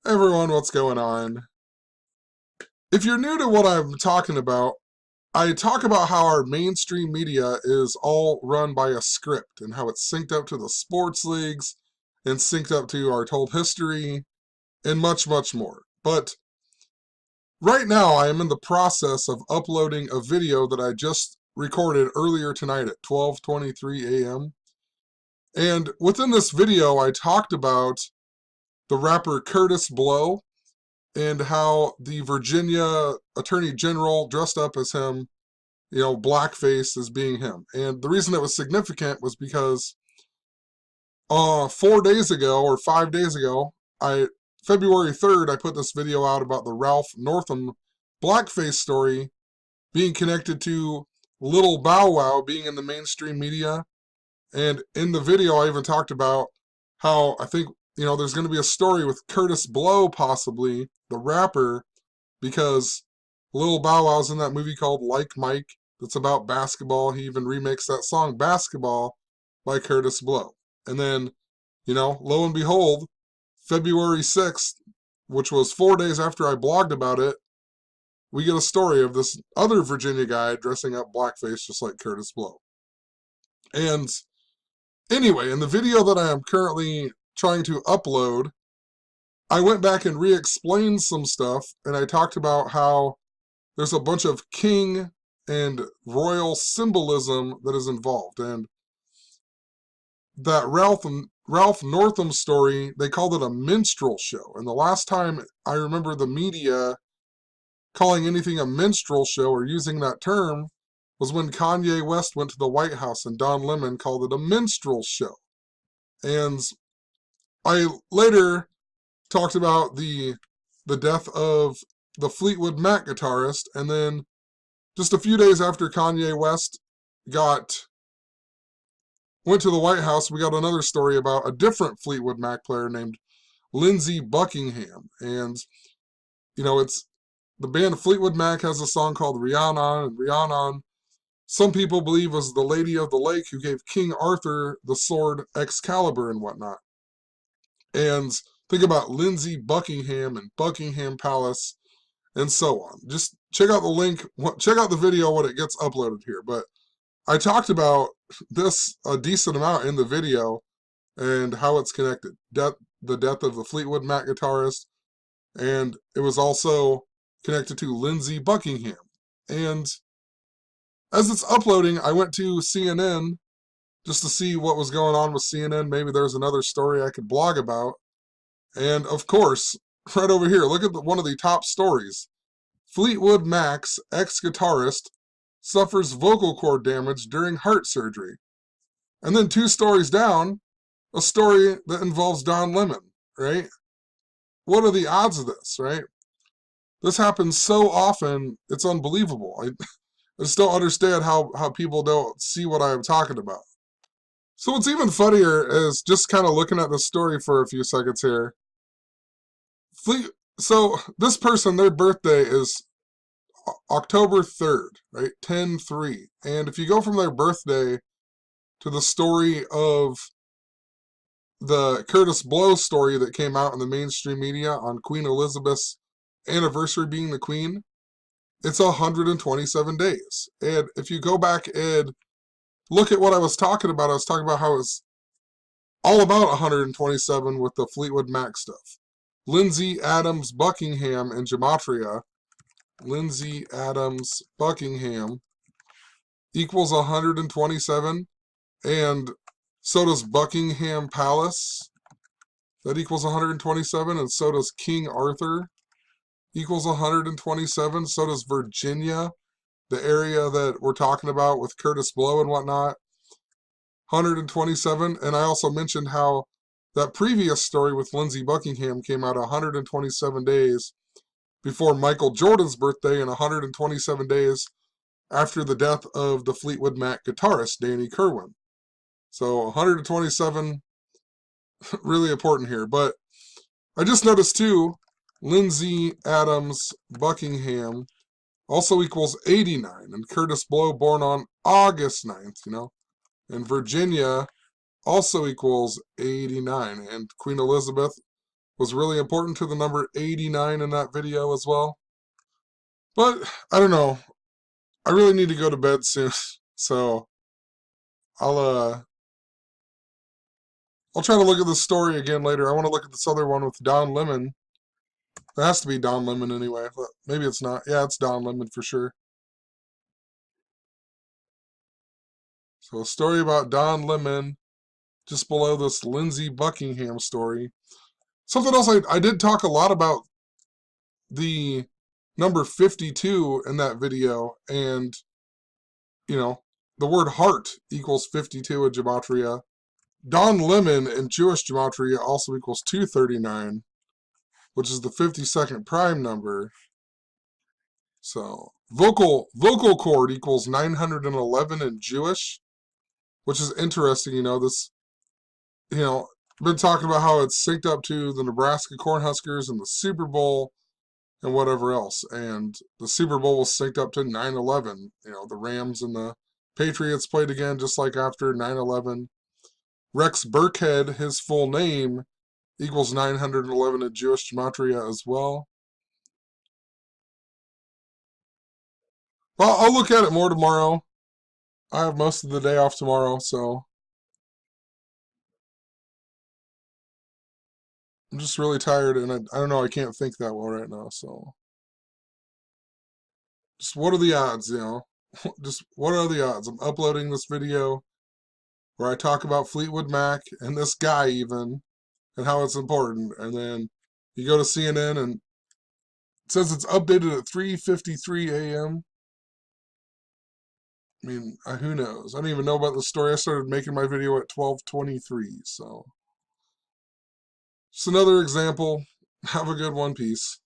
Hey everyone, what's going on? If you're new to what I'm talking about, I talk about how our mainstream media is all run by a script and how it's synced up to the sports leagues and synced up to our told history and much, much more. But right now, I am in the process of uploading a video that I just recorded earlier tonight at 12:23 a.m. And within this video, I talked about the rapper Curtis Blow and how the Virginia Attorney General dressed up as him, blackface as being him. And the reason it was significant was because 4 days ago or 5 days ago, February 3rd, I put this video out about the Ralph Northam blackface story being connected to Little Bow Wow being in the mainstream media. And in the video, I even talked about how I think there's going to be a story with Curtis Blow, possibly, the rapper, because Lil Bow Wow's in that movie called Like Mike that's about basketball. He even remakes that song Basketball by Curtis Blow. And then, lo and behold, February 6th, which was 4 days after I blogged about it, we get a story of this other Virginia guy dressing up blackface just like Curtis Blow. And anyway, in the video that I am currently trying to upload, I went back and re-explained some stuff, and I talked about how there's a bunch of king and royal symbolism that is involved. And that Ralph Northam story, they called it a minstrel show. And the last time I remember the media calling anything a minstrel show or using that term was when Kanye West went to the White House and Don Lemon called it a minstrel show. And I later talked about the death of the Fleetwood Mac guitarist, and then just a few days after Kanye West went to the White House, we got another story about a different Fleetwood Mac player named Lindsey Buckingham. And it's the band Fleetwood Mac has a song called Rhiannon, and Rhiannon, some people believe, was the Lady of the Lake who gave King Arthur the sword Excalibur and whatnot. And think about Lindsey Buckingham and Buckingham Palace and so on. Just check out the link, check out the video when it gets uploaded here. But I talked about this a decent amount in the video and how it's connected. The death of the Fleetwood Mac guitarist, and it was also connected to Lindsey Buckingham. And as it's uploading, I went to CNN just to see what was going on with CNN. Maybe there's another story I could blog about. And of course, right over here, look at one of the top stories. Fleetwood Mac's ex-guitarist suffers vocal cord damage during heart surgery. And then 2 stories down, a story that involves Don Lemon, right? What are the odds of this, right? This happens so often, it's unbelievable. I just don't understand how people don't see what I'm talking about. So what's even funnier is just kind of looking at the story for a few seconds here. So this person, their birthday is October 3rd, right? 10/3. And if you go from their birthday to the story of the Curtis Blow story that came out in the mainstream media on Queen Elizabeth's anniversary being the queen, it's 127 days. And if you go back and look at what I was talking about how it's all about 127 with the Fleetwood Mac stuff. Lindsey Adams Buckingham in Gematria, Lindsey Adams Buckingham equals 127, and so does Buckingham Palace, that equals 127, and so does King Arthur, equals 127, so does Virginia, the area that we're talking about with Curtis Blow and whatnot, 127, and I also mentioned how that previous story with Lindsey Buckingham came out 127 days before Michael Jordan's birthday and 127 days after the death of the Fleetwood Mac guitarist, Danny Kerwin. So 127, really important here. But I just noticed too, Lindsey Adams Buckingham also equals 89, and Curtis Blow born on August 9th, and Virginia also equals 89, and Queen Elizabeth was really important to the number 89 in that video as well. But I don't know. I really need to go to bed soon, so I'll I'll try to look at this story again later. I want to look at this other one with Don Lemon. It has to be Don Lemon anyway. But maybe it's not. Yeah, it's Don Lemon for sure. So a story about Don Lemon just below this Lindsey Buckingham story. Something else I did talk a lot about the number 52 in that video, and you know, the word heart equals 52 in gematria. Don Lemon in Jewish gematria also equals 239, which is the 52nd prime number. So vocal cord equals 911 in Jewish, which is interesting. Been talking about how it's synced up to the Nebraska Cornhuskers and the Super Bowl and whatever else. And the Super Bowl was synced up to 9/11. The Rams and the Patriots played again just like after 9/11. Rex Burkhead, his full name, equals 911 in Jewish gematria as well. Well, I'll look at it more tomorrow. I have most of the day off tomorrow, so I'm just really tired, and I don't know, I can't think that well right now, so just what are the odds, Just what are the odds? I'm uploading this video where I talk about Fleetwood Mac and this guy even, and how it's important, and then you go to CNN and it says it's updated at 3:53 a.m. I mean, who knows? I don't even know about the story. I started making my video at 12:23, so just another example. Have a good one. Peace.